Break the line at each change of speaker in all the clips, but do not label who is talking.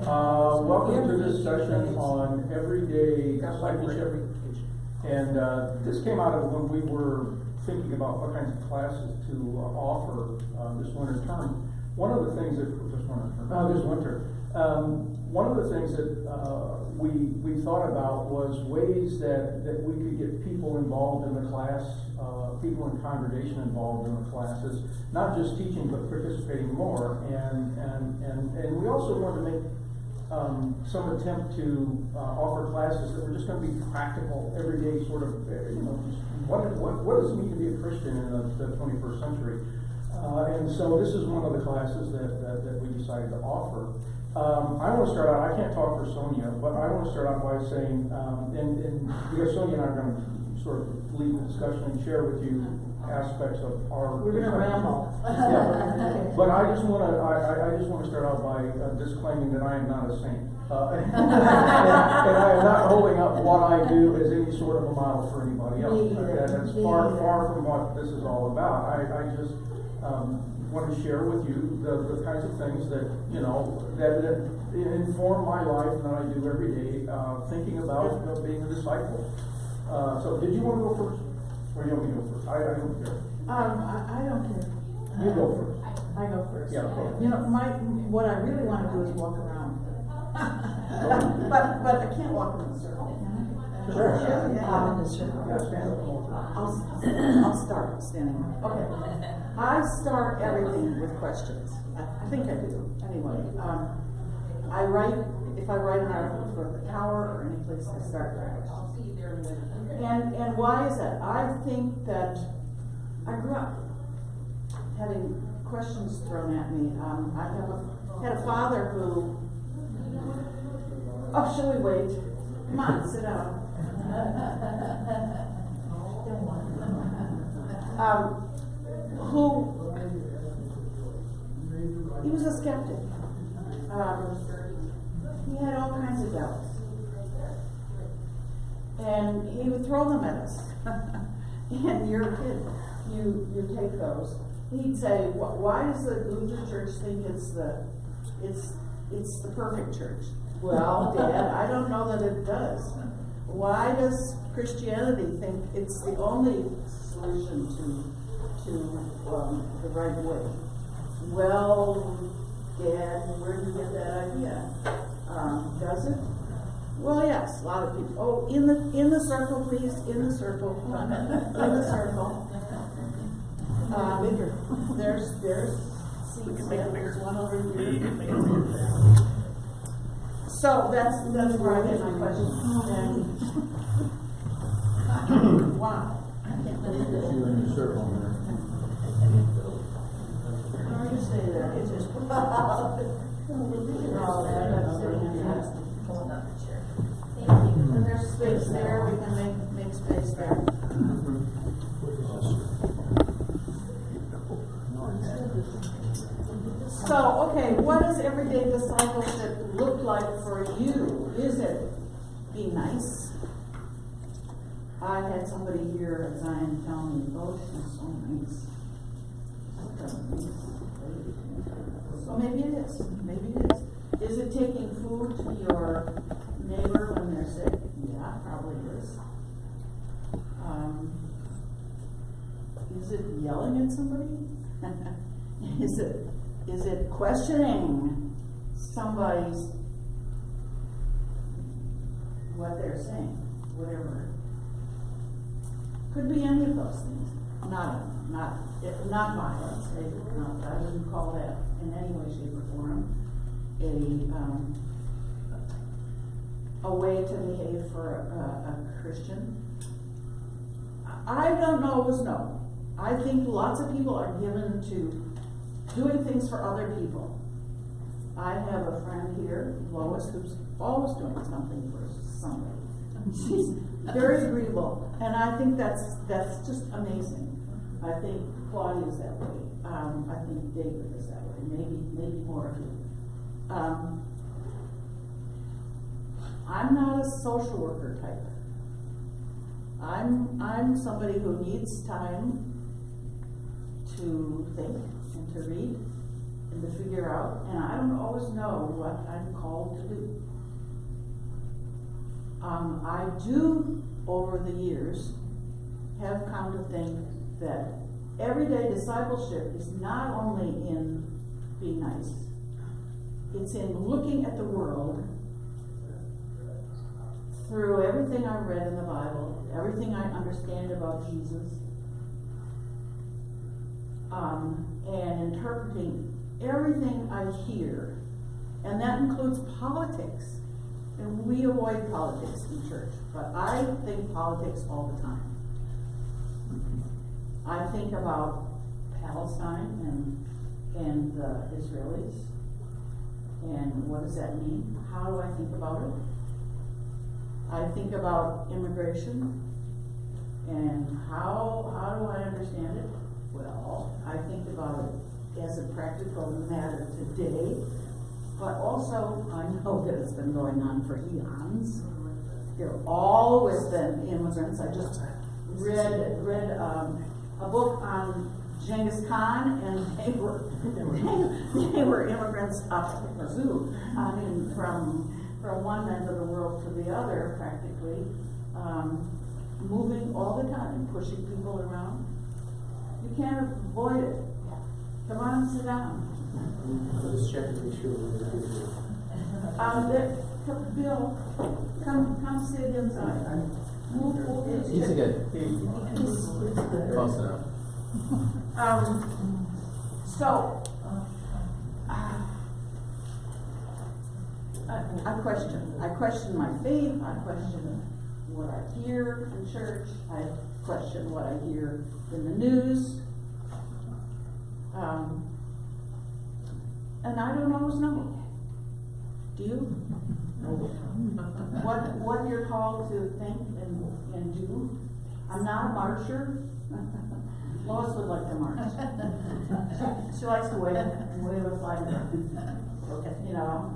Welcome to this session on everyday discipleship. And this came out of when we were thinking about what kinds of classes to offer this winter term. One of the things that one of the things that we thought about was ways that we could get people involved in the class, people in congregation involved in the classes, not just teaching but participating more. And we also wanted to make some attempt to offer classes that were just going to be practical, everyday sort of, just what does it mean to be a Christian in the 21st century? And so this is one of the classes that we decided to offer. I want to start out, I can't talk for Sonia, but I want to start out by saying, and because Sonia and I are going to sort of lead the discussion and share with you aspects of our...
We're going to ramble.
Yeah, but I just want to start out by disclaiming that I am not a saint. And I am not holding up what I do as any sort of a model for anybody else. That's far from what this is all about. I just want to share with you the kinds of things that inform my life and that I do every day, thinking about being a disciple. So did you want to go first? Or do you want me to go first? I don't care.
I don't care.
You go first.
I go first.
Yeah, okay.
What I really want to do is walk around. but I can't walk in a circle.
Sure.
Yeah. I'll start standing up. Okay. I start everything with questions. I think I do. Anyway, if I write an article for the Tower or any place, I start with questions. And why is that? I think that I grew up having questions thrown at me. I had a father who... Oh, shall we wait? Come on, sit down. He was a skeptic. He had all kinds of doubts. And he would throw them at us. And you're a kid. You take those. He'd say, why does the Lutheran Church think it's the perfect church? Well, Dad, I don't know that it does. Why does Christianity think it's the only solution to the right way? Well, Dad, where did you get that idea? Does it? Well, yes, a lot of people. Oh, in the circle, please, in the circle, in the circle. There's seats. There's one over here. So that's where I get my question. And wow, I can't believe it.
You're in the circle here.
How do you say that? It's just and there's space there. We can make space there. So, okay, what does everyday discipleship look like for you? Is it be nice? I had somebody here at Zion tell me, oh, she's so nice. So maybe it is. Maybe it is. Is it taking food to your neighbor when they're sick? Yeah, probably is. Is it yelling at somebody? Is it questioning somebody's what they're saying, whatever? Could be any of those things. Not violence. I wouldn't call that in any way, shape, or form a way to behave for a Christian. I don't know was no. I think lots of people are given to doing things for other people. I have a friend here, Lois, who's always doing something for somebody. She's very agreeable, and I think that's just amazing. I think Claudia's that way. I think David is that way. Maybe more of you. I'm not a social worker type. I'm somebody who needs time to think and to read and to figure out, and I don't always know what I'm called to do. I do, over the years, have come to think that everyday discipleship is not only in being nice, it's in looking at the world through everything I've read in the Bible, everything I understand about Jesus, and interpreting everything I hear, and that includes politics. And we avoid politics in church, but I think politics all the time. I think about Palestine and the Israelis, and what does that mean? How do I think about it? I think about immigration, and how do I understand it? Well, I think about it as a practical matter today, but also I know that it's been going on for eons. There have always been immigrants. I just read a book on Genghis Khan, and they were immigrants up the zoo. I mean, from one end of the world to the other, practically, moving all the time, pushing people around. You can't avoid it. Come on, sit down.
Let's check to be sure we're
Bill, come sit inside. Move.
He's a good. Close enough.
So, I question my faith, I question what I hear in church, I question what I hear in the news. And I don't always know. Do you? What you're called to think and do? I'm not a marcher. Lois would like to march. She likes to wave a flag. Okay, you know.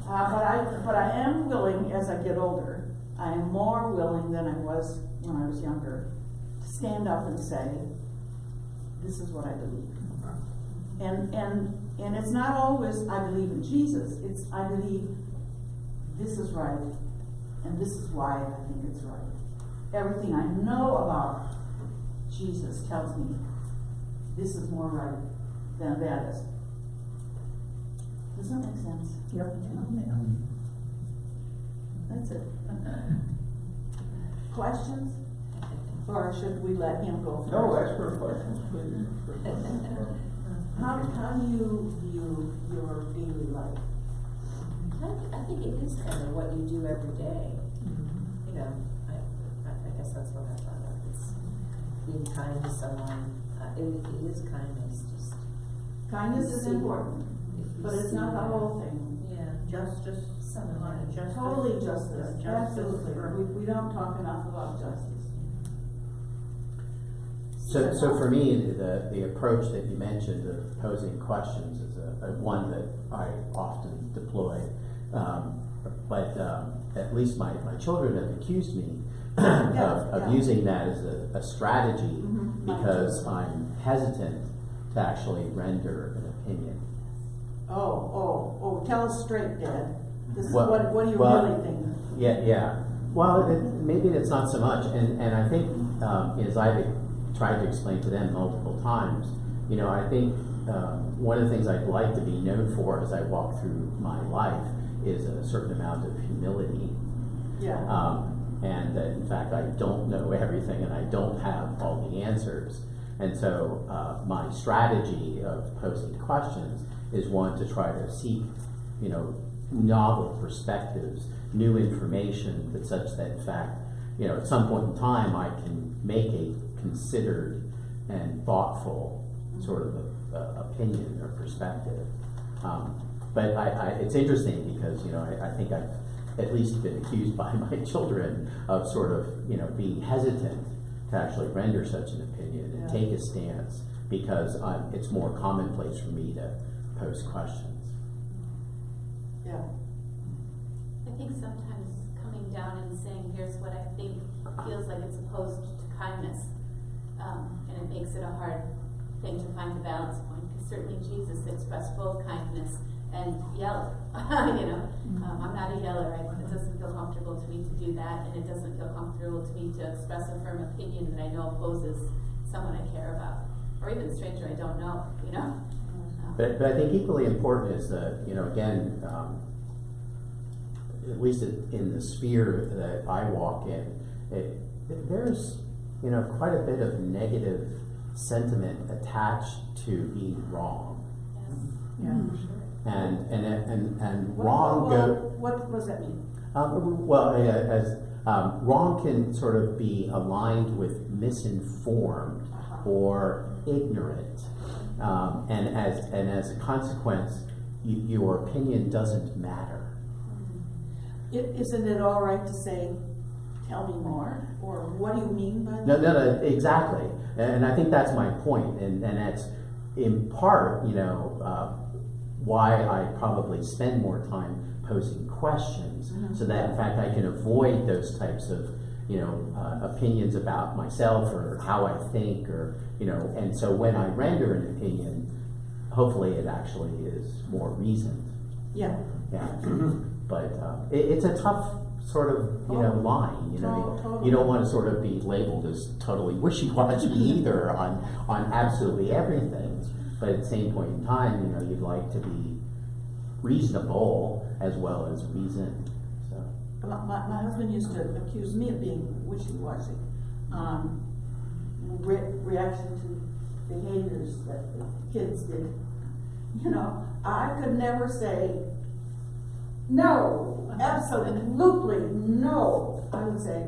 But I am willing, as I get older, I am more willing than I was when I was younger, to stand up and say, this is what I believe. And it's not always I believe in Jesus, it's I believe this is right, and this is why I think it's right. Everything I know about Jesus tells me this is more right than that is. Does that make sense?
Yep.
That's it. Questions? Or should we let him go first?
No, ask her questions, please.
How do you view your daily life?
I think it is kind of what you do every day. You know, I guess that's what I thought of. It's being kind to someone. It is kindness. Just
Kindness is important, but it's not the whole thing.
Yeah.
Justice,
Some of it.
justice.
Totally justice,
Justice
absolutely.
for-
We don't talk enough about justice.
So for me, the approach that you mentioned of posing questions is a one that I often deploy. But at least my children have accused me of using that as a strategy because I'm hesitant to actually render an opinion.
Oh, tell us straight, Dad. This is
Well-
what do you
well,
really think?
Yeah. Well, maybe it's not so much, and I think as I've tried to explain to them multiple times, you know, I think one of the things I'd like to be known for as I walk through my life is a certain amount of humility.
Yeah.
And that in fact I don't know everything and I don't have all the answers. And so my strategy of posing questions is one to try to seek, you know, novel perspectives, new information, but such that in fact, you know, at some point in time I can make a considered and thoughtful sort of opinion or perspective. But it's interesting because, you know, I think I've at least been accused by my children of sort of, you know, being hesitant to actually render such an opinion and take a stance because it's more commonplace for me to pose questions.
Yeah.
I think sometimes coming down and saying, here's what I think, feels like it's opposed to kindness. And it makes it a hard thing to find the balance point Because certainly Jesus expressed both kindness and yelled, you know. I'm not a yeller, it doesn't feel comfortable to me to do that, and it doesn't feel comfortable to me to express a firm opinion that I know opposes someone I care about, or even a stranger I don't know, you know.
But I think equally important is that, you know, again, at least in the sphere that I walk in, there's, you know, quite a bit of negative sentiment attached to being wrong. And wrong
What does that mean?
Wrong can sort of be aligned with misinformed or ignorant, and as a consequence, your opinion doesn't matter.
Isn't it all right to say, tell me more, or what do you mean by that?
No, exactly, and I think that's my point, and that's in part, you know, why I probably spend more time posing questions, so that in fact I can avoid those types of, you know, opinions about myself or how I think, or, you know, and so when I render an opinion, hopefully it actually is more reasoned.
Yeah.
But it's a tough sort of, you know, line, you know,
Totally.
you don't want to sort of be labeled as totally wishy-washy either on absolutely everything, but at the same point in time, you know, you'd like to be reasonable as well as reasoned. So
My husband used to accuse me of being wishy-washy. Reaction to behaviors that the kids did. You know, I could never say, no, absolutely no. I would say,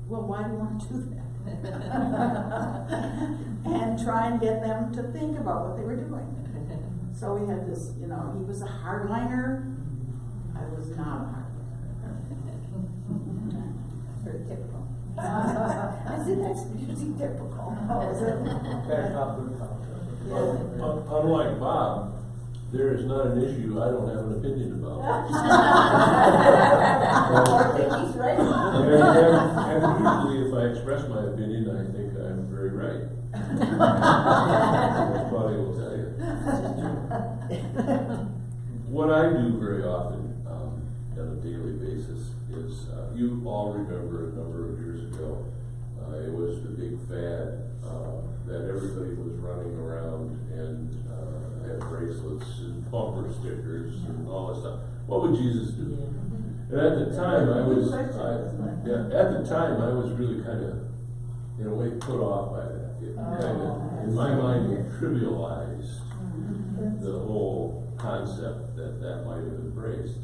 well, why do you want to do that? And try and get them to think about what they were doing. So we had this, you know, he was a hardliner. I was not a hardliner.
Very typical. I said that's usually typical.
Oh, is it? Yeah.
Unlike Bob, there is not an issue I don't have an opinion about.
I think he's right.
And usually if I express my opinion, I think I'm very right. That's what I will tell you. What I do very often on a daily basis is, you all remember a number of years ago, it was the big fad that everybody was running around and had bracelets and bumper stickers and all that stuff. What would Jesus do? And at the time, I was really kind of, in a way, put off by that. It kind of, in my mind, it trivialized the whole concept that might have embraced.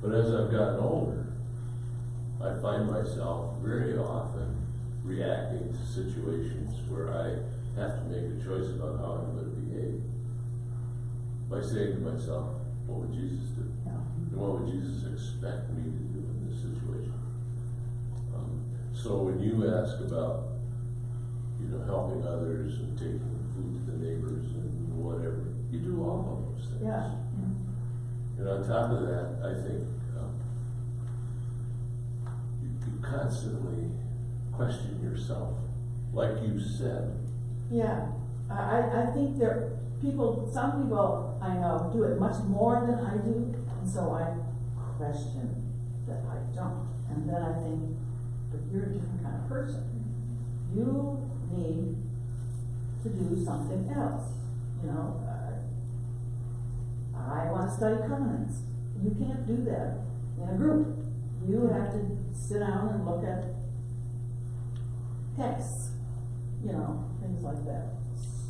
But as I've gotten older, I find myself very often reacting to situations where I have to make a choice about how I'm going to behave. By saying to myself, what would Jesus do? And what would Jesus expect me to do in this situation? So when you ask about, you know, helping others and taking food to the neighbors and whatever, you do all of those things.
Yeah.
And on top of that, I think you constantly question yourself, like you said.
Yeah, I think some people I know do it much more than I do, and so I question that I don't. And then I think, but you're a different kind of person. You need to do something else. You know, I want to study covenants. You can't do that in a group. You have to sit down and look at texts, you know, things like that.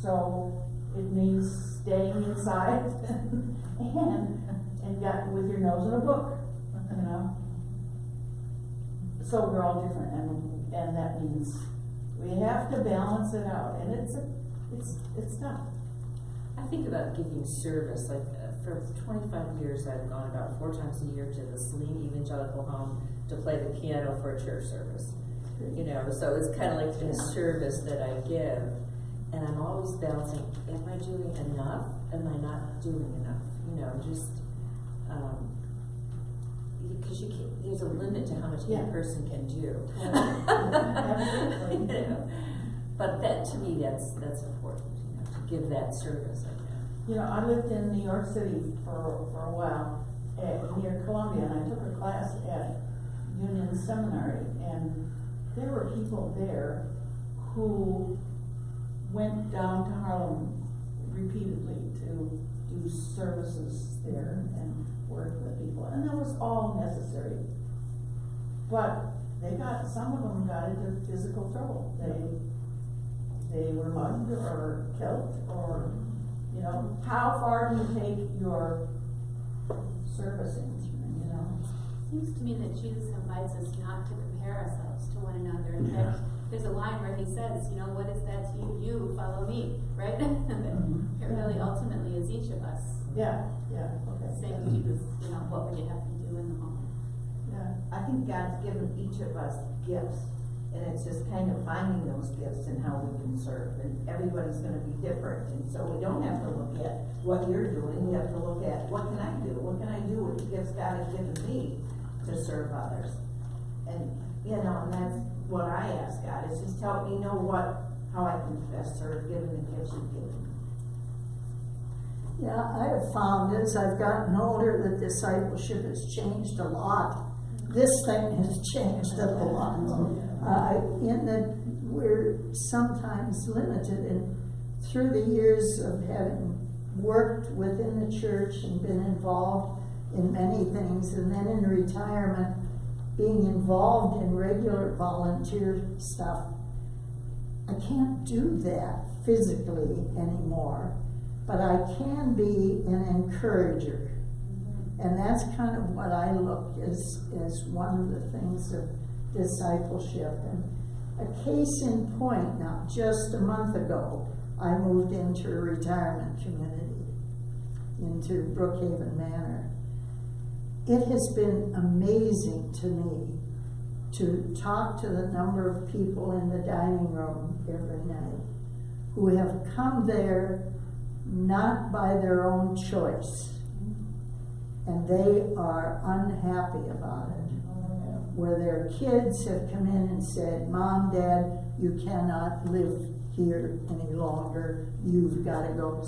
So it means staying inside and got with your nose in a book, you know. So we're all different, and that means we have to balance it out, and it's tough.
I think about giving service, like for 25 years I've gone about 4 times a year to the Saline Evangelical Home to play the piano for a church service. You know, so it's kind of like a service that I give, and I'm always balancing, am I doing enough? Am I not doing enough? You know, just, because you can't, there's a limit to how much any person can do.
Absolutely.
You know? But that, to me, that's important, you know, to give that service, I guess.
You know, I lived in New York City for a while, near Columbia, and I took a class at Union Seminary, and there were people there who went down to Harlem repeatedly to do services there and work with people, and that was all necessary. But some of them got into physical trouble. They were mugged or killed, or, you know, how far do you take your servicing, you know?
Seems to me that Jesus invites us not to compare ourselves to one another. In fact, there's a line where he says, you know, what is that to you? You follow me, right? It really ultimately is each of us
Yeah, okay.
saying to Jesus, you know, what would you have me do in the home?
Yeah.
I think God's given each of us gifts, and it's just kind of finding those gifts and how we can serve, and everybody's gonna be different, and so we don't have to look at what you're doing, we have to look at, what can I do? What can I do with the gifts God has given me to serve others? And, you know, and that's what I ask God, is just help me know how I can best serve, given the gifts you've given me.
Yeah, I have found as I've gotten older that discipleship has changed a lot. This thing has changed a lot. In that we're sometimes limited, and through the years of having worked within the church and been involved in many things, and then in retirement, being involved in regular volunteer stuff, I can't do that physically anymore, but I can be an encourager. And that's kind of what I look as one of the things of discipleship. And a case in point, now, just a month ago, I moved into a retirement community, into Brookhaven Manor. It has been amazing to me to talk to the number of people in the dining room every night who have come there not by their own choice, and they are unhappy about it. Where their kids have come in and said, Mom, Dad, you cannot live here any longer. You've got to go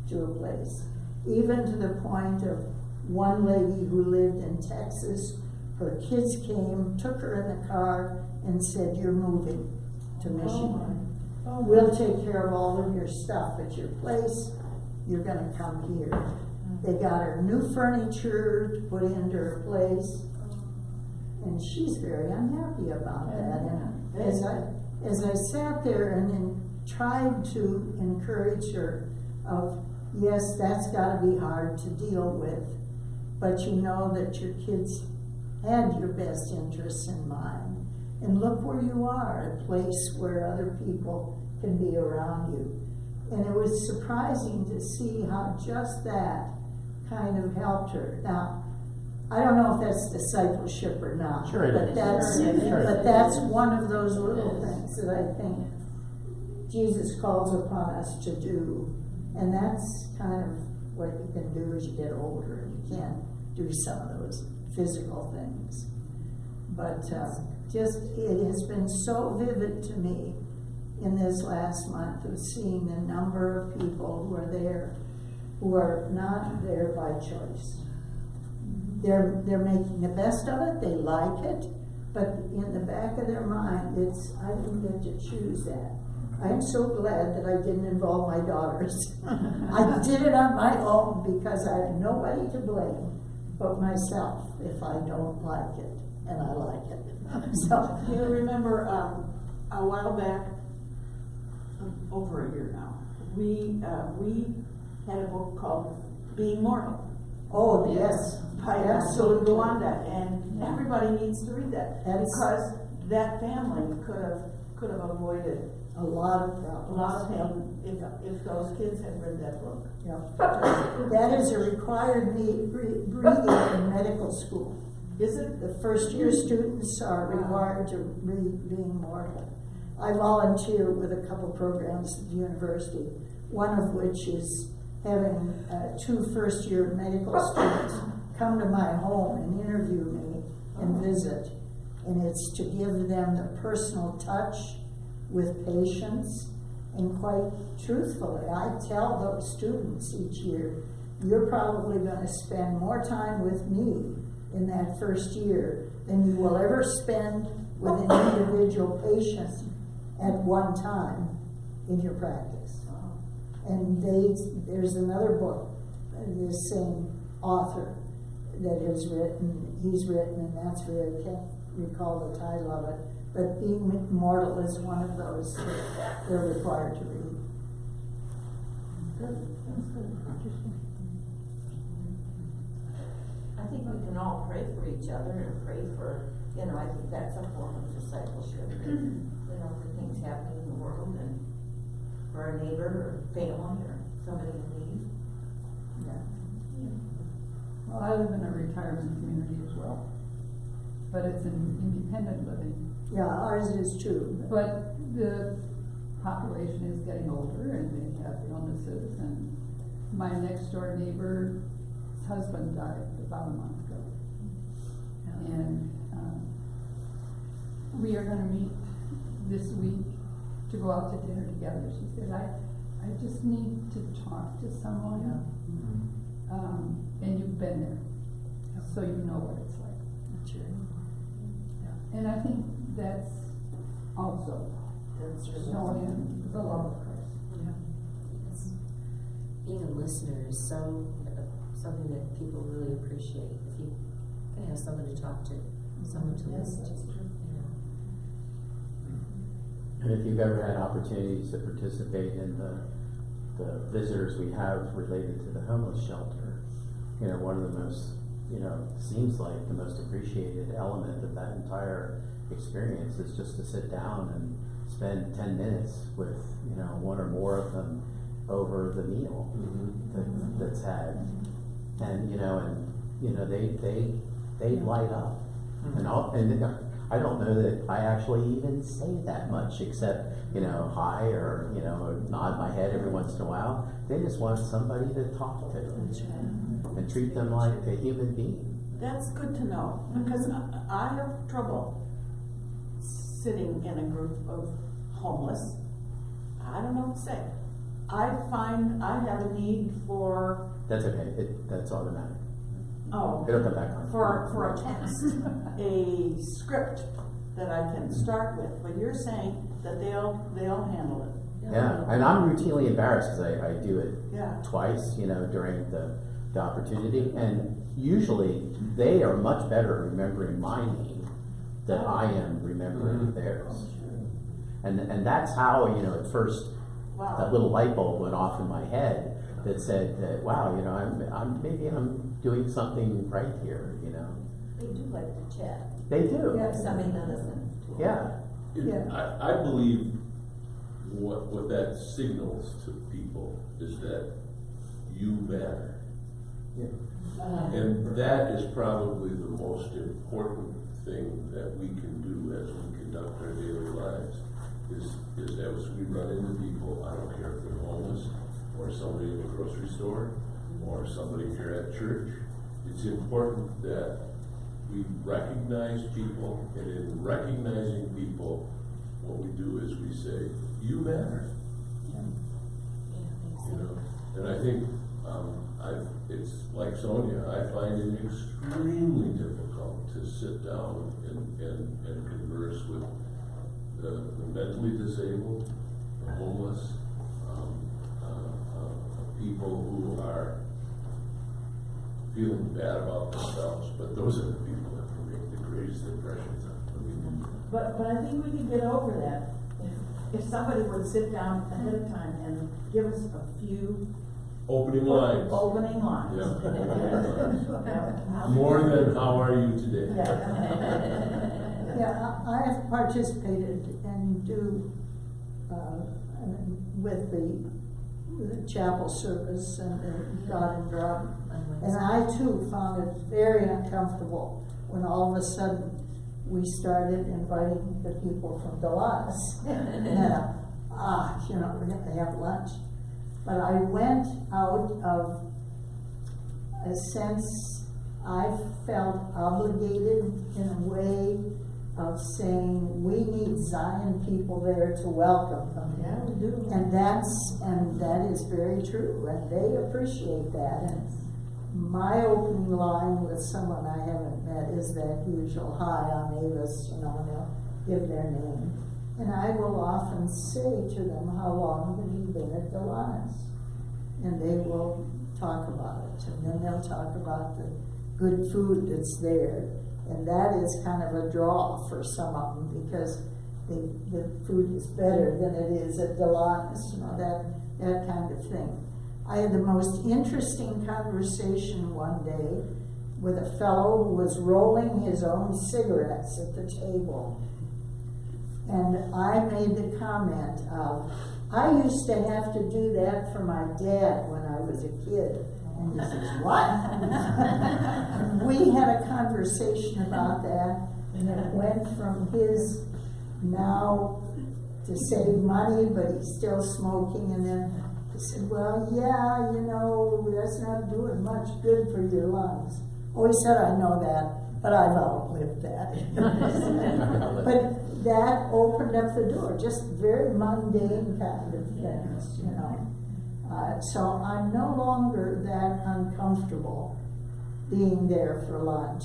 to a place. Even to the point of one lady who lived in Texas, her kids came, took her in the car, and said, you're moving to Michigan. We'll take care of all of your stuff at your place. You're going to come here. They got her new furniture to put into her place, and she's very unhappy about that. And as I sat there and then tried to encourage her of, yes, that's got to be hard to deal with, but you know that your kids had your best interests in mind, and look where you are, a place where other people can be around you. And it was surprising to see how just that kind of helped her. Now, I don't know if that's discipleship or not.
Sure it is.
But that's one of those little things that I think Jesus calls upon us to do. And that's kind of what you can do as you get older, and you can't do some of those physical things. But it has been so vivid to me in this last month of seeing the number of people who are there who are not there by choice. They're making the best of it, they like it, but in the back of their mind, I didn't get to choose that. I'm so glad that I didn't involve my daughters. I did it on my own because I have nobody to blame but myself if I don't like it, and I like it. So,
Do you remember a while back, over a year now, we had a book called Being Mortal
oh yes,
by
absolutely.
Luanda, and everybody needs to read that because that family could have avoided
A lot of
a
problems.
lot of pain if those kids had read that book.
Yeah. That is a required reading in medical school.
Is it?
The first year students are required to read Being Mortal. I volunteer with a couple programs at the university, one of which is having 2 first-year medical students come to my home and interview me and visit. And it's to give them the personal touch with patients And quite truthfully, I tell those students each year, you're probably gonna spend more time with me in that first year than you will ever spend with an individual patient at one time in your practice. And there's another book, this same author that he's written, and that's where I can't recall the title of it, but Being Immortal is one of those that they're required to read.
Good, that's good. Interesting. I think we can all pray for each other and pray for, I think that's a form of discipleship. For things happening in the world and for a neighbor or family or somebody in need.
Yeah.
Well, I live in a retirement community as well, but it's an independent living.
Yeah, ours is too.
But the population is getting older and they have illnesses, and my next door neighbor's husband died about a month ago. And we are gonna meet this week to go out to dinner together. She said, I just need to talk to someone. And you've been there, so you know what it's like.
That's right.
And I think that's also showing the love of Christ.
It's, being a listener is something that people really appreciate. If you can have someone to talk to, someone to listen to.
And if you've ever had opportunities to participate in the visitors we have related to the homeless shelter, one of the most, seems like the most appreciated element of that entire experience is just to sit down and spend 10 minutes with, one or more of them over the meal that's had. And, they light up. And I don't know that I actually even say that much, except, hi, or, nod my head every once in a while. They just want somebody to talk to and treat them like a human being.
That's good to know, because I have trouble sitting in a group of homeless. I don't know what to say. I find I have a need for.
That's okay, that's automatic.
Oh.
It'll come back on.
For a text, a script that I can start with, but you're saying that they'll handle it.
Yeah, and I'm routinely embarrassed because I do it twice, during the opportunity, and usually they are much better at remembering my name than I am remembering theirs. And that's how, at first, that little light bulb went off in my head that said that, wow, maybe I'm doing something right here,
They do like to chat.
They do.
Yeah, somebody to listen to.
Yeah.
I believe what that signals to people is that you matter. And that is probably the most important thing that we can do as we conduct our daily lives, is as we run into people, I don't care if they're homeless, or somebody in the grocery store, or somebody here at church. It's important that we recognize people, and in recognizing people, what we do is we say, you matter. And I think it's like Sonia, I find it extremely difficult to sit down and converse with the mentally disabled, the homeless, people who are feeling bad about themselves, but those are the people that can make the greatest impressions on me.
But I think we can get over that if somebody would sit down ahead of time and give us a few
Opening lines.
Yeah.
More than how are you today?
Yeah, I have participated and with the chapel service and the God and Drum. And I too found it very uncomfortable when all of a sudden we started inviting the people from Dallas. And we're going to have lunch. But I went out of a sense I felt obligated in a way of saying, we need Zion people there to welcome them.
Yeah, we do.
And that is very true, and they appreciate that. And my opening line with someone I haven't met is that usual, hi, I'm Avis, and they'll give their name. And I will often say to them, how long have you been at Delana's? And they will talk about it, and then they'll talk about the good food that's there. And that is kind of a draw for some of them, because the food is better than it is at Delana's, that kind of thing. I had the most interesting conversation one day with a fellow who was rolling his own cigarettes at the table. And I made the comment of, I used to have to do that for my dad when I was a kid. And he says, what? We had a conversation about that, and it went from his now to save money, but he's still smoking, and then he said, well, yeah, that's not doing much good for your lungs. Oh, he said, I know that, but I've outlived that. But that opened up the door, just very mundane kind of things, So I'm no longer that uncomfortable being there for lunch.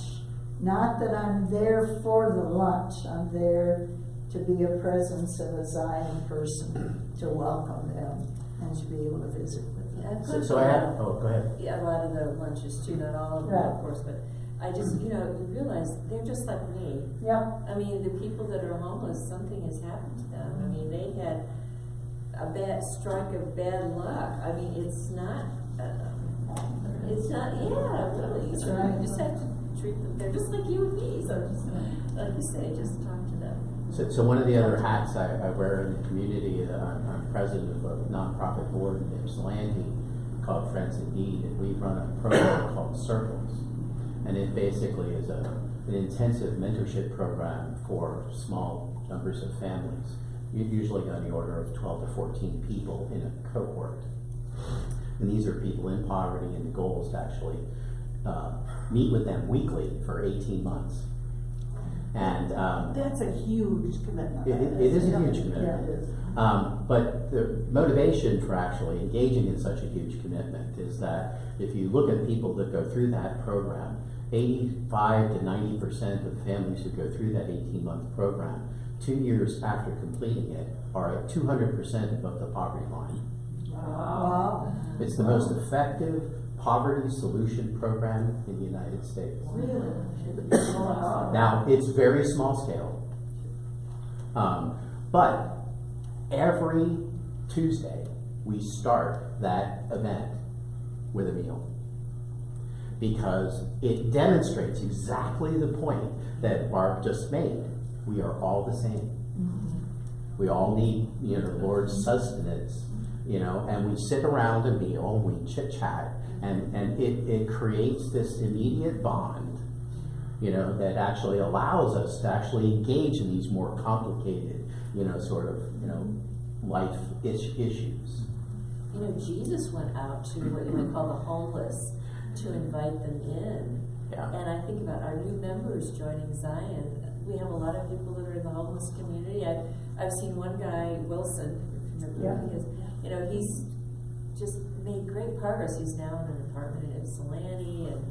Not that I'm there for the lunch, I'm there to be a presence of a Zion person, to welcome them, and to be able to visit with them.
So I have, go ahead.
Yeah, a lot of the lunches too, not all of them,
Right.
of course, but I just, you realize they're just like me.
Yep.
I mean, the people that are homeless, something has happened to them. I mean, they had a bad strike of bad luck. I mean, it's not, yeah, really.
That's
So
right.
you just have to treat them, they're just like you and me, so just, like you say, just talk to them.
So one of the other hats I wear in the community, I'm president of a nonprofit board in Ypsilanti called Friends in Need, and we run a program called Circles. And it basically is an intensive mentorship program for small numbers of families, usually on the order of 12 to 14 people in a cohort. And these are people in poverty, and the goal is to actually meet with them weekly for 18 months. And
That's a huge commitment.
it is a huge commitment.
Yeah, it is.
But the motivation for actually engaging in such a huge commitment is that if you look at people that go through that program, 85 to 90% of families who go through that 18-month program, 2 years after completing it, are at 200% above the poverty line.
Wow.
It's the most effective poverty solution program in the United States.
Really?
Now, it's very small scale, but every Tuesday we start that event with a meal, because it demonstrates exactly the point that Barb just made. We are all the same. We all need, the Lord's sustenance, and we sit around a meal, we chit-chat, and it creates this immediate bond, that actually allows us to actually engage in these more complicated, life issues.
Jesus went out to what you might call the homeless to invite them in.
Yeah.
And I think about our new members joining Zion. We have a lot of people that are in the homeless community. I've seen one guy, Wilson, remember who he is, he's just made great progress. He's now in an apartment in Ypsilanti, and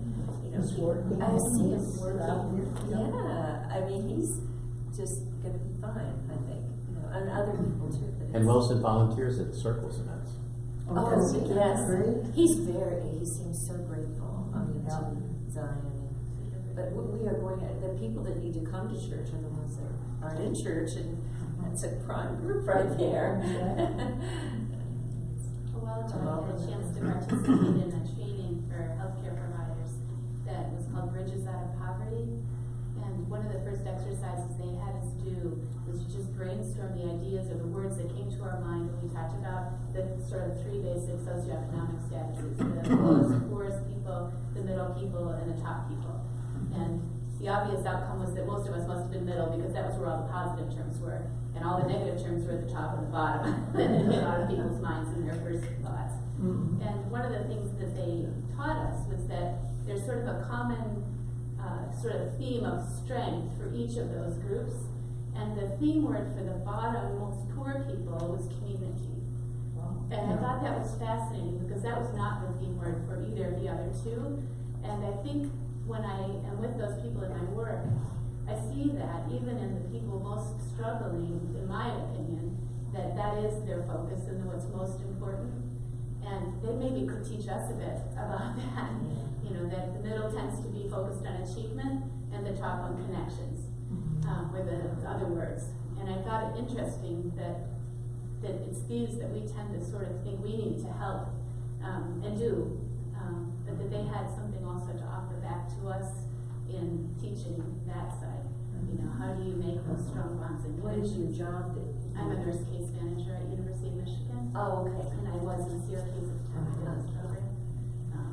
He's working.
I see him
He's
working.
out here.
Yeah, I mean, he's just gonna be fine, I think, and other people too. but
And
it's-
Wilson volunteers at the Circles events.
Oh,
does he?
yes.
Great.
He seems so grateful,
Yeah.
to Zion. But we are going, the people that need to come to church are the ones that aren't in church, and that's a prime group right there.
A while ago, I had a chance to participate in a training for healthcare providers that was called Bridges Out of Poverty. And one of the first exercises they had us do was to just brainstorm the ideas or the words that came to our mind when we talked about the sort of three basic socioeconomic statuses: the lowest, poorest people, the middle people, and the top people. And the obvious outcome was that most of us must have been middle, because that was where all the positive terms were, and all the negative terms were at the top and the bottom in a lot of people's minds and their first thoughts. And one of the things that they taught us was that there's sort of a common sort of theme of strength for each of those groups. And the theme word for the bottom, most poor people, was community. And I thought that was fascinating because that was not the theme word for either of the other two. And I think when I am with those people in my work, I see that even in the people most struggling, in my opinion, that is their focus and what's most important. And they maybe could teach us a bit about that. You know, that the middle tends to be focused on achievement and the top on connections, were the other words. And I thought it interesting that it's these that we tend to sort of think we need to help and do, but that they had something also to offer back to us in teaching that side. You know, how do you make those strong bonds and
What is your job?
I'm a nurse case manager at University of Michigan.
Oh, okay.
And I was in Syracuse at the time I did this program.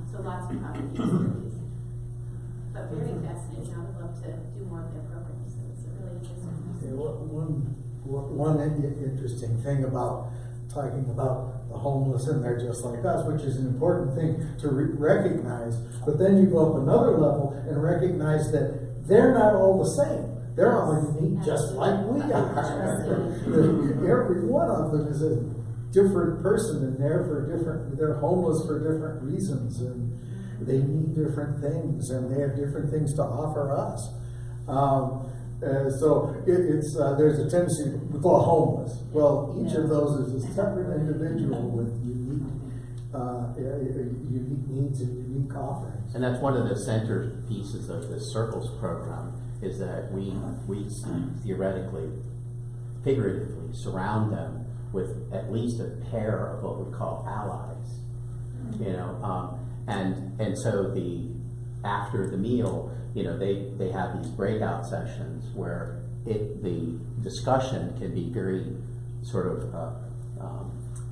So lots of poverty facilities. But very fascinating. I would love to do more of their programs. So it's a really interesting.
Okay, one interesting thing about talking about the homeless and they're just like us, which is an important thing to recognize, but then you go up another level and recognize that they're not all the same. They're all unique just like we are. Every one of them is a different person and they're homeless for different reasons and they need different things and they have different things to offer us. So there's a tendency to call homeless. Well, each of those is a separate individual with unique needs and unique offerings.
And that's one of the center pieces of the Circles program, is that we theoretically, figuratively surround them with at least a pair of what we call allies. You know, and so after the meal, you know, they have these breakout sessions where the discussion can be very sort of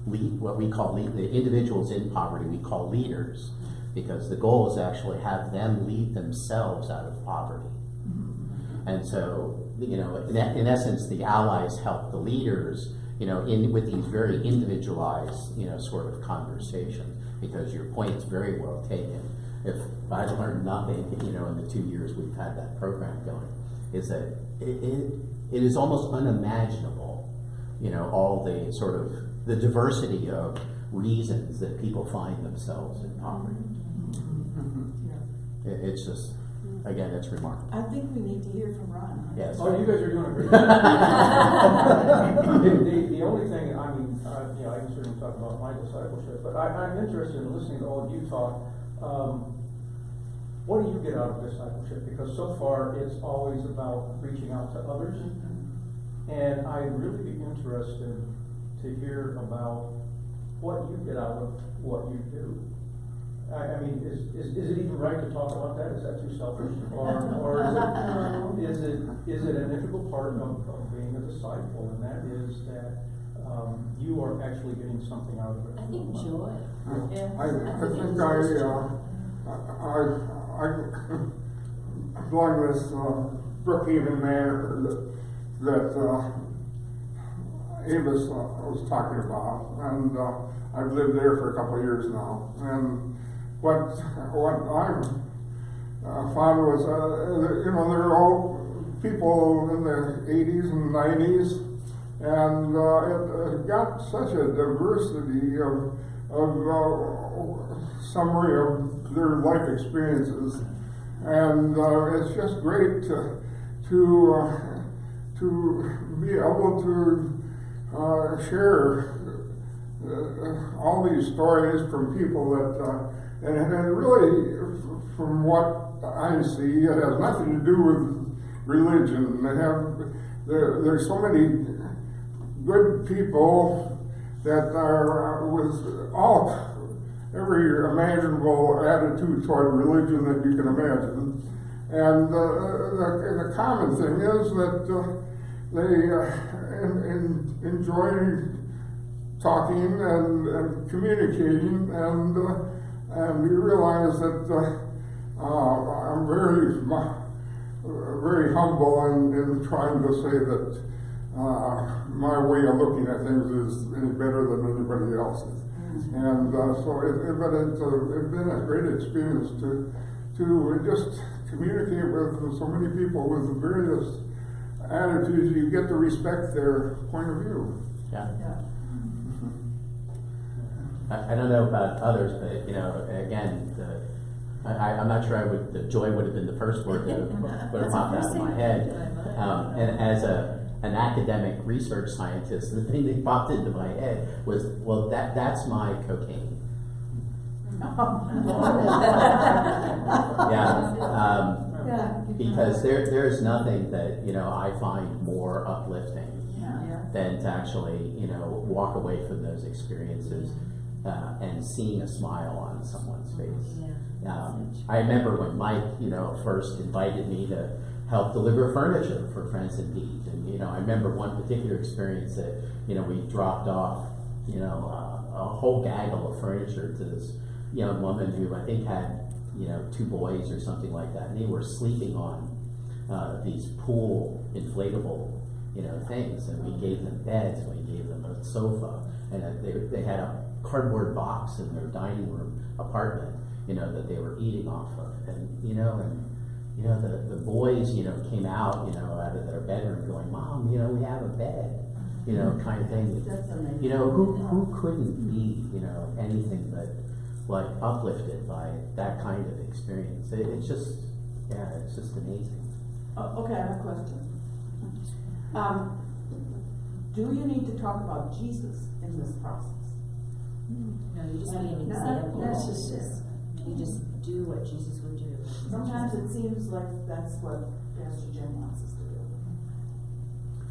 what we call the individuals in poverty we call leaders, because the goal is to actually have them lead themselves out of poverty. And so, you know, in essence, the allies help the leaders, you know, with these very individualized, you know, sort of conversations, because your point's very well taken. If I've learned nothing, you know, in the 2 years we've had that program going, is that it is almost unimaginable, you know, all the sort of the diversity of reasons that people find themselves in poverty. It's just, again, it's remarkable.
I think we need to hear from Ron.
Yes.
Oh, you guys are doing a great job. The only thing, I mean, you know, I can certainly talk about my discipleship, but I'm interested in listening to all of you talk. What do you get out of discipleship? Because so far it's always about reaching out to others, and I'd really be interested to hear about what you get out of what you do. I mean, is it even right to talk about that? Is that too selfish, or is it an integral part of being a disciple, and that is that you are actually getting something out of it?
I think joy.
Yeah.
I think along this Brookhaven manner that Amos was talking about, and I've lived there for a couple of years now. And what I found was, you know, they're all people in the 80s and 90s, and it got such a diversity of summary of their life experiences, and it's just great to be able to share all these stories from people that and really, from what I see, it has nothing to do with religion. There's so many good people that are with every imaginable attitude toward religion that you can imagine. And the common thing is that they enjoy talking and communicating, and you realize that I'm very humble in trying to say that my way of looking at things is any better than anybody else's. And so it's been a great experience to just communicate with so many people with various attitudes, you get to respect their point of view.
Yeah. I don't know about others, but you know, again, I'm not sure the joy would have been the first word that would have popped out of my head. And as an academic research scientist, the thing that popped into my head was, well, that's my cocaine. Yeah, because there's nothing that, you know, I find more uplifting than to actually, you know, walk away from those experiences and seeing a smile on someone's face. I remember when Mike, you know, first invited me to help deliver furniture for Friends in Need, and you know, I remember one particular experience that, you know, we dropped off, you know, a whole gaggle of furniture to this young woman who I think had, you know, 2 boys or something like that, and they were sleeping on these pool inflatable, you know, things, and we gave them beds, and we gave them a sofa, and they had a cardboard box in their dining room apartment, you know, that they were eating off of, and the boys, you know, came out, you know, out of their bedroom going, "Mom, you know, we have a bed," you know, kind of thing.
That's amazing.
You know, who couldn't be, you know, anything but like uplifted by that kind of experience? It's just amazing.
Okay, I have a question. Do you need to talk about Jesus in this process?
No, you just be an
Not
example.
necessary.
You just do what Jesus would do.
Sometimes it seems like that's what Pastor Jim wants us to do.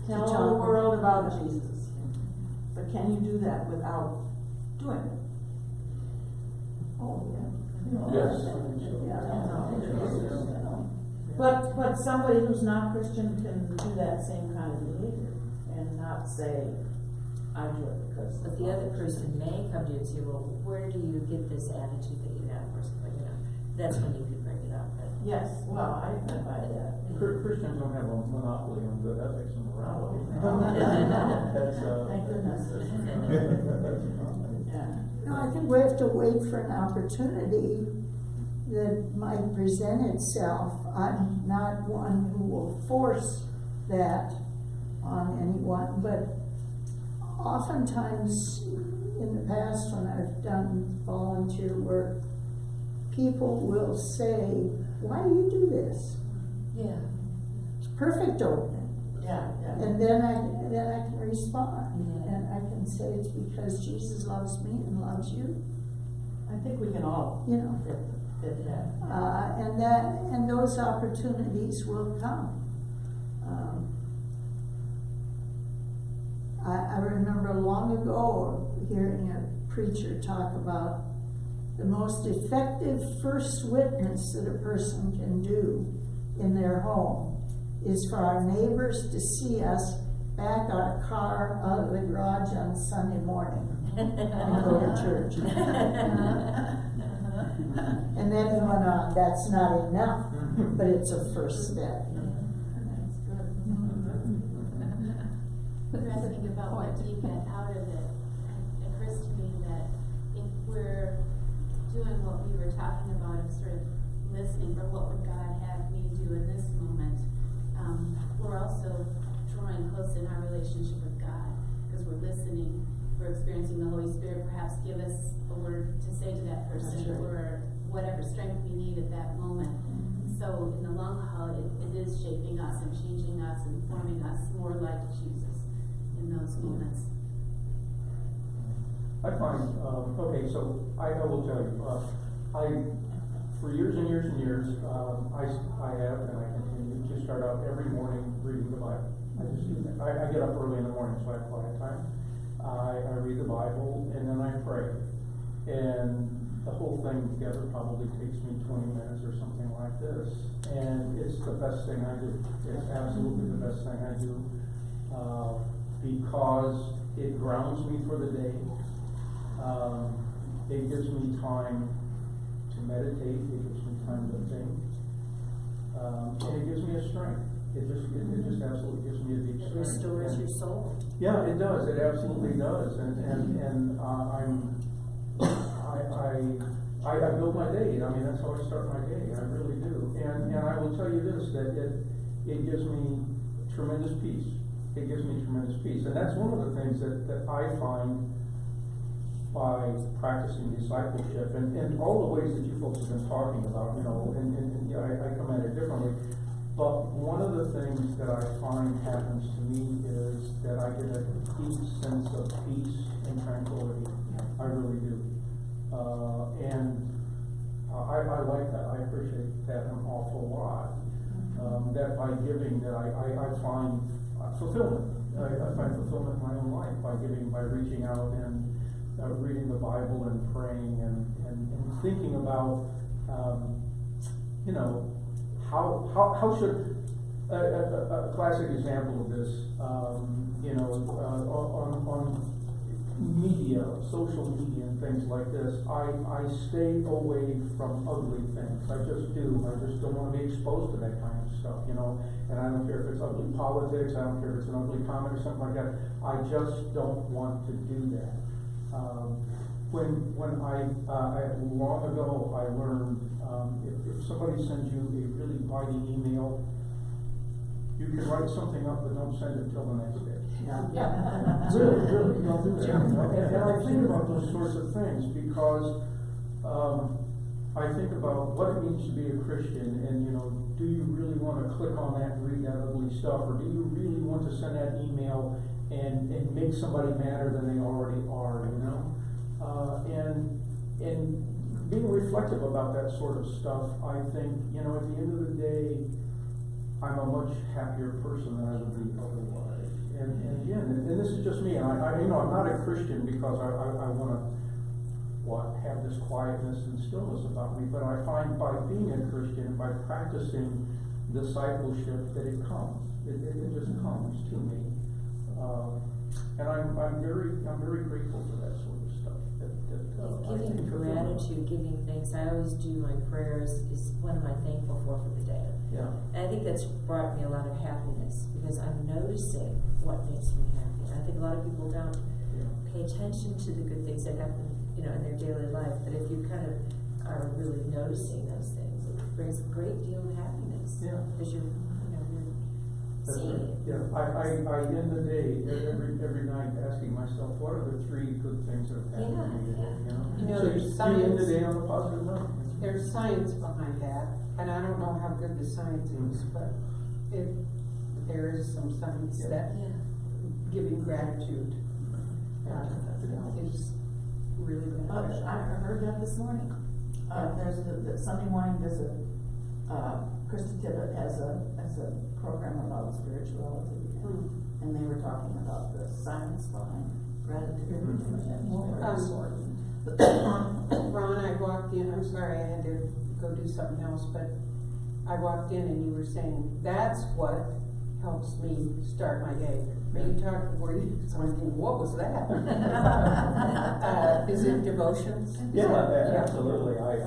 Tell
talk
the world about Jesus. But can you do that without doing it?
Oh,
Yes.
But somebody who's not Christian can do that same kind of behavior and not say, I do it because.
But the other person may come to you and say, well, where do you get this attitude that you have, or something, you know? That's when you can bring it up, but.
Yes, well, I buy that.
Christians don't have a monopoly on good ethics and morality.
Thank goodness. Yeah.
No, I think we have to wait for an opportunity that might present itself. I'm not one who will force that on anyone, but oftentimes in the past when I've done volunteer work, people will say, "Why do you do this?"
Yeah.
It's perfect opening.
Yeah.
And then I can respond,
Yeah.
and I can say it's because Jesus loves me and loves you,
I think we can all
you know.
fit that.
And those opportunities will come. I remember long ago hearing a preacher talk about the most effective first witness that a person can do in their home is for our neighbors to see us back our car out of the garage on Sunday morning and go to church. And then he went on, that's not enough, but it's a first step.
Interesting about what you get out of it. It occurs to me that if we're doing what we were talking about, of sort of listening for what would God have me do in this moment, we're also drawing close in our relationship with God because we're listening, we're experiencing the Holy Spirit perhaps give us a word to say to that person or whatever strength we need at that moment. So in the long haul, it is shaping us and changing us and forming us more like Jesus in those moments.
I find, okay, so I will tell you, for years and years and years, I have and I continue to start out every morning reading the Bible. I get up early in the morning, so I have quiet time. I read the Bible and then I pray. And the whole thing together probably takes me 20 minutes or something like this. And it's the best thing I do. It's absolutely the best thing I do. Because it grounds me for the day. It gives me time to meditate. It gives me time to think. And it gives me a strength. It just absolutely gives me a deep strength.
It restores your soul.
Yeah, it does. It absolutely does. And I build my day, I mean, that's how I start my day, I really do. And I will tell you this, that it gives me tremendous peace. It gives me tremendous peace. And that's one of the things that I find by practicing discipleship and all the ways that you folks have been talking about, you know, and I come at it differently. But one of the things that I find happens to me is that I get a deep sense of peace and tranquility. I really do. I like that. I appreciate that an awful lot. That by giving, that I find fulfillment. I find fulfillment in my own life by giving, by reaching out and reading the Bible and praying and thinking about, you know, how should a classic example of this, you know, on media, social media and things like this, I stay away from ugly things. I just do. I just don't want to be exposed to that kind of stuff, you know. And I don't care if it's ugly politics, I don't care if it's an ugly comment or something like that. I just don't want to do that. When I long ago I learned, if somebody sends you a really biting email, you can write something up, but don't send it till the next day. Really, don't do that. And I think about those sorts of things because I think about what it means to be a Christian, and you know, do you really want to click on that and read that ugly stuff, or do you really want to send that email and make somebody madder than they already are, you know? And being reflective about that sort of stuff, I think, you know, at the end of the day, I'm a much happier person than I would be otherwise. And again, and this is just me, and I you know, I'm not a Christian because I want to have this quietness and stillness about me, but I find by being a Christian, by practicing discipleship, that it comes. It just comes to me. And I'm very grateful for that sort of stuff.
Giving gratitude, giving thanks. I always do my prayers is what am I thankful for the day.
Yeah.
And I think that's brought me a lot of happiness because I'm noticing what makes me happy. I think a lot of people don't pay attention to the good things that happen, you know, in their daily life. But if you kind of are really noticing those things, it brings a great deal of happiness.
Yeah.
Because you're seeing it.
Yeah. I end the day every night asking myself, what are the 3 good things that have happened to me today? You know?
You know,
So
there's
you end the
science.
day on a positive note.
There's science behind that, and I don't know how good the science is, but there is some science that giving gratitude is really beneficial.
I heard that this morning. There's the Sunday morning visit. Krista Tippett has a program about spirituality, and they were talking about the science behind gratitude.
Ron, I walked in, I'm sorry, I had to go do something else, but I walked in and you were saying, that's what helps me start my day. But you talked, were you thinking, what was that? Is it devotions?
Yeah, absolutely. I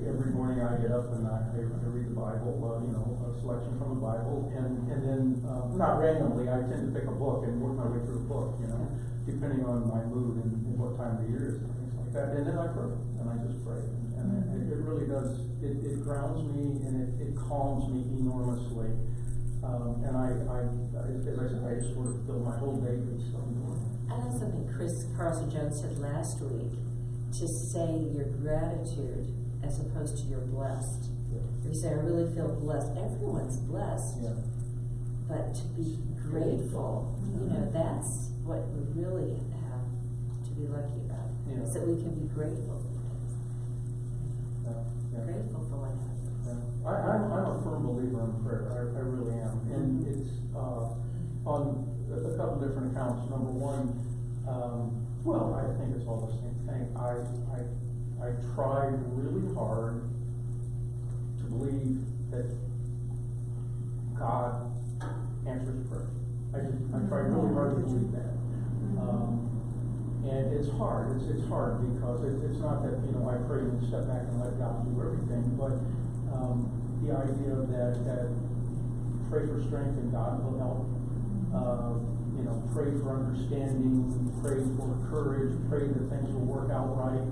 every morning I get up and I read the Bible, you know, a selection from the Bible, and then, not randomly, I tend to pick a book and work my way through a book, you know, depending on my mood and what time of the year it is and things like that. And then I pray, and I just pray. And it really does, it grounds me and it calms me enormously. And as I said, I just sort of build my whole day with stuff.
I know something Chris Carlson Jones said last week, to say your gratitude as opposed to you're blessed. If you say, I really feel blessed, everyone's blessed.
Yeah.
But to be grateful, you know, that's what we really have to be lucky about.
Yeah.
Is that we can be grateful for things.
Yeah.
Grateful for what happens.
I'm a firm believer in prayer. I really am, and it's on a couple different accounts. Number one, well, I think it's all the same thing. I try really hard to believe that God answers prayer. I try really hard to believe that. And it's hard. It's hard because it's not that, you know, I pray and step back and let God do everything, but the idea that pray for strength and God will help. You know, pray for understanding, pray for courage, pray that things will work out right.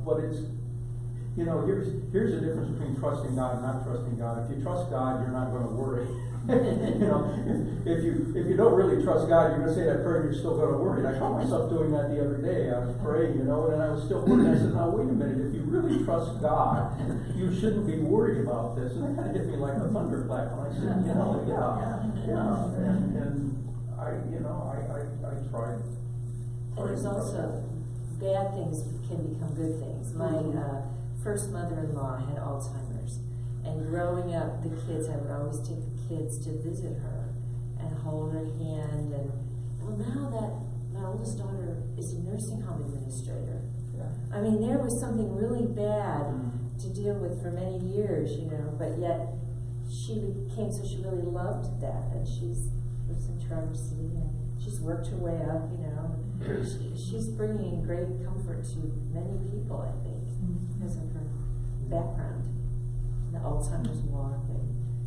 But you know, here's the difference between trusting God and not trusting God. If you trust God, you're not gonna worry. You know, if you don't really trust God, you're gonna say that prayer and you're still gonna worry. And I caught myself doing that the other day. I was praying, you know, and I was still worried. I said, now wait a minute, if you really trust God, you shouldn't be worried about this. And it kind of hit me like a thunderclap. And I said, you know, yeah. And I tried.
There's also bad things can become good things. My first mother-in-law had Alzheimer's, and growing up, the kids, I would always take the kids to visit her and hold her hand. And well, now that my oldest daughter is a nursing home administrator, I mean, there was something really bad to deal with for many years, you know, but yet she became, so she really loved that, and she's lives in Traverse City, and she's worked her way up, you know. She's bringing great comfort to many people, I think, because of her background, the Alzheimer's walk.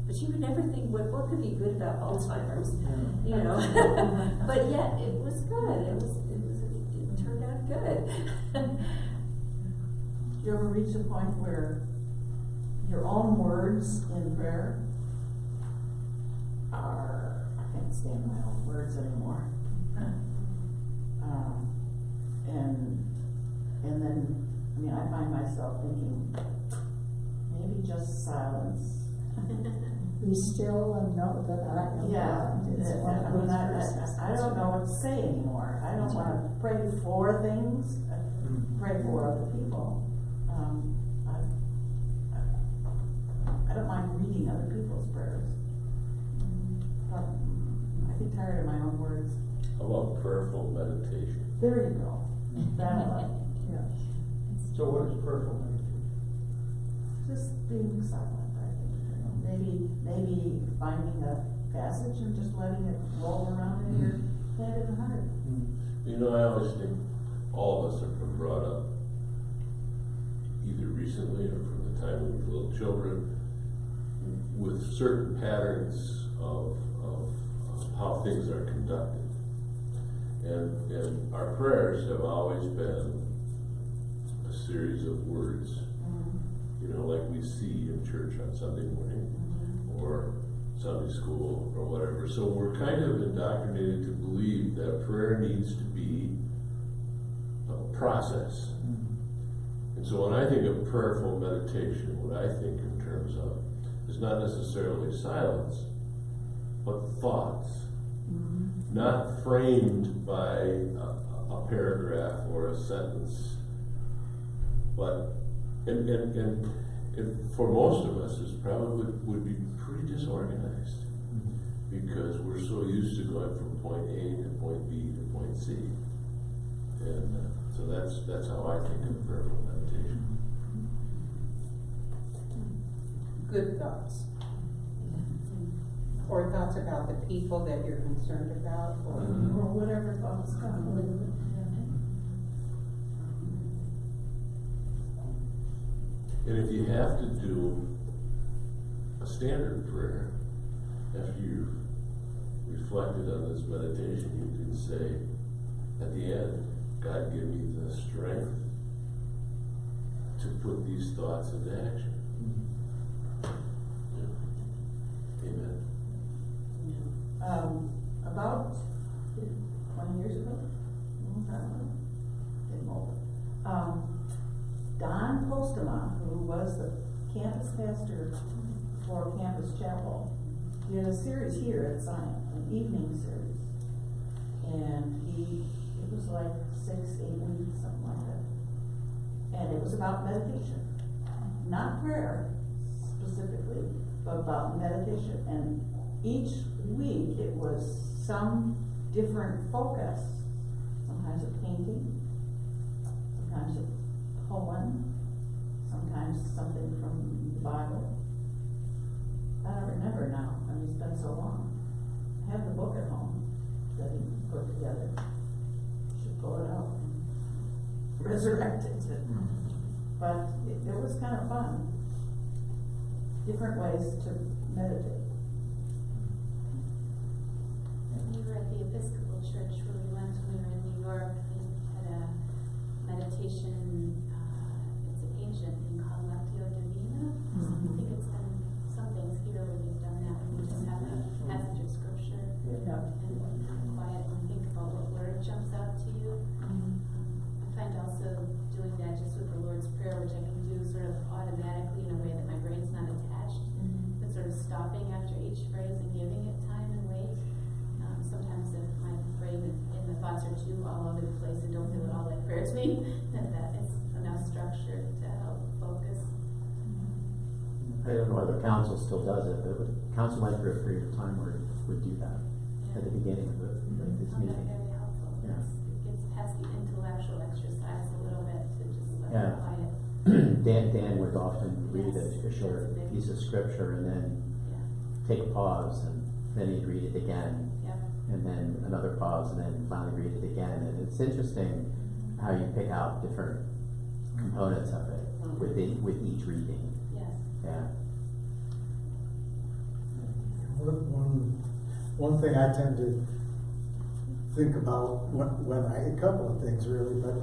But you would never think what could be good about Alzheimer's, you know. But yet it was good. It turned out good.
You ever reach a point where your own words in prayer are, I can't stand my own words anymore. And then, I mean, I find myself thinking, maybe just silence.
Be still and know that I am
Yeah,
God. It's one of those verses.
I don't know what to say anymore. I don't want to pray for things, pray for other people. I don't mind reading other people's prayers. But I get tired of my own words.
How about prayerful meditation?
There you go. That one. Yeah.
So what is prayerful meditation?
Just being silent, I think. Maybe finding a passage and just letting it roll around in your head and heart.
You know, I always think all of us have been brought up, either recently or from the time we were little children, with certain patterns of how things are conducted. And our prayers have always been a series of words, you know, like we see in church on Sunday morning or Sunday school or whatever. So we're kind of indoctrinated to believe that prayer needs to be a process. And so when I think of prayerful meditation, what I think in terms of is not necessarily silence, but thoughts. Not framed by a paragraph or a sentence, but and for most of us, it probably would be pretty disorganized because we're so used to going from point A to point B to point C, and so that's how I think of prayerful meditation.
Good thoughts. Or thoughts about the people that you're concerned about, or
whatever thoughts come with it.
And if you have to do a standard prayer, after you've reflected on this meditation, you can say at the end, God, give me the strength to put these thoughts into action. Yeah. Amen.
About 20 years ago, getting old. Don Postema, who was the campus pastor for Campus Chapel, did a series here at Zion, an evening series. And it was like 6-8 weeks, something like that. And it was about meditation. Not prayer specifically, but about meditation. And each week it was some different focus. Sometimes a painting, sometimes a poem, sometimes something from the Bible. I don't remember now. I mean, it's been so long. I have the book at home that he put together. Should pull it out and resurrect it. But it was kind of fun. Different ways to meditate.
We were at the Episcopal Church where we went when we were in New York. They had a meditation, it's an occasion in Collectio Divina. I think it's been some things here where we've done that, when we just have a passage of scripture
Yeah.
and quiet and think about what word jumps out to you. I find also doing that just with the Lord's Prayer, which I can do sort of automatically in a way that my brain's not attached, but sort of stopping after each phrase and giving it time and weight. Sometimes if my brain and the thoughts are too all over the place and don't feel at all like prayer to me, then that is enough structure to help focus.
I don't know whether council still does it, but council went through a period of time where it would do that at the beginning of this
Found that
meeting.
very helpful.
Yeah.
It gets past the intellectual exercise a little bit to just let
Yeah.
it quiet.
Dan would often read
Yes.
a short piece of scripture and then
Yeah.
take a pause, and then he'd read it again,
Yep.
and then another pause, and then finally read it again. And it's interesting how you pick out different components of it with each reading.
Yes.
Yeah.
One thing I tend to think about when a couple of things really, but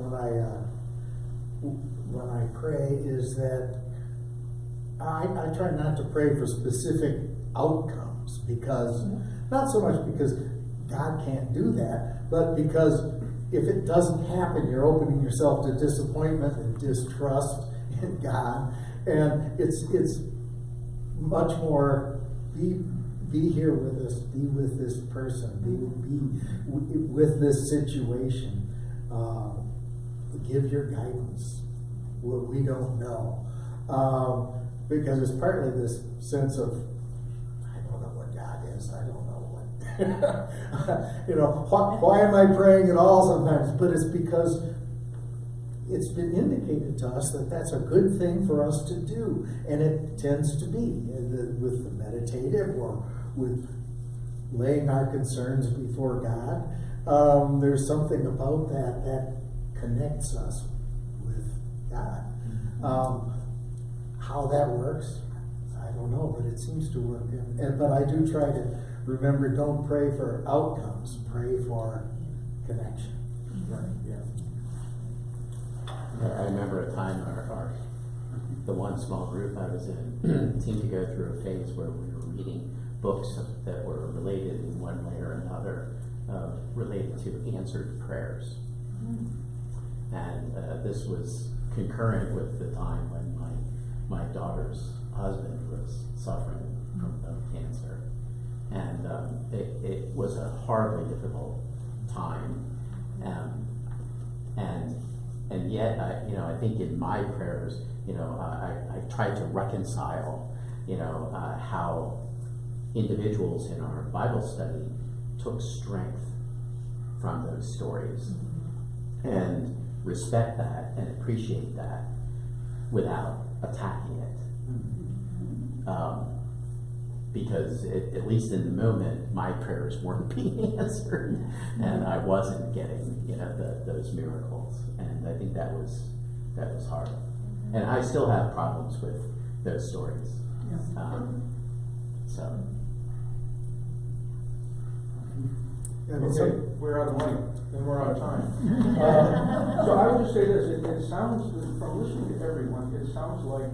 when I pray is that I try not to pray for specific outcomes, because not so much because God can't do that, but because if it doesn't happen, you're opening yourself to disappointment and distrust in God, and it's much more be here with us, be with this person, be with this situation, give your guidance. We don't know, because it's partly this sense of, I don't know what God is, I don't know what, why am I praying at all sometimes? But it's because it's been indicated to us that that's a good thing for us to do, and it tends to be with the meditative or with laying our concerns before God. There's something about that connects us with God. How that works, I don't know, but it seems to work. But I do try to remember, don't pray for outcomes, pray for connection. Right, yeah.
I remember a time the one small group I was in seemed to go through a phase where we were reading books that were related in one way or another, related to answered prayers. And this was concurrent with the time when my daughter's husband was suffering from cancer. And it was a horribly difficult time. And yet, I think in my prayers, I tried to reconcile, how individuals in our Bible study took strength from those stories, and respect that and appreciate that without attacking it. Because at least in the moment, my prayers weren't being answered, and I wasn't getting, those miracles. And I think that was hard. And I still have problems with those stories. So.
Okay, we're out of money, and we're out of time. So I would just say this, it sounds, from listening to everyone, it sounds like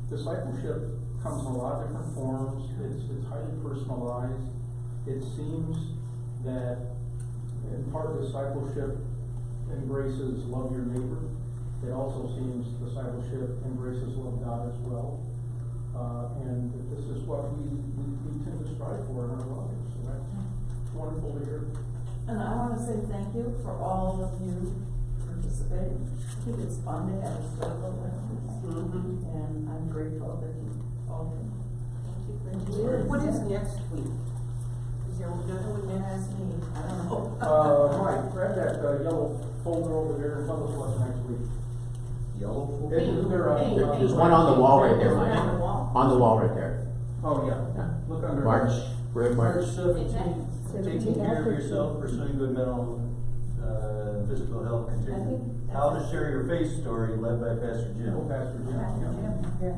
discipleship comes in a lot of different forms. It's highly personalized. It seems that in part discipleship embraces love your neighbor. It also seems discipleship embraces love God as well. And this is what we tend to strive for in our lives. So that's wonderful to hear.
And I want to say thank you for all of you participating. I think it's fun to have a circle like this. And I'm grateful that you all came.
Thank you for
What is next week? Is there another one next?
Ask me, I don't know.
Mike, grab that yellow folder over there and tell us what's next week.
Yellow folder?
Isn't there
There's one on the wall right there, Mike.
On the wall.
On the wall right there.
Oh, yeah.
Yeah.
Look under.
We're in March
It's
17th, taking care of yourself, pursuing good mental, physical health,
I
continuing.
think
How to share your faith story, led by Pastor Jim.
Pastor Jim.
Pastor Jim, yeah.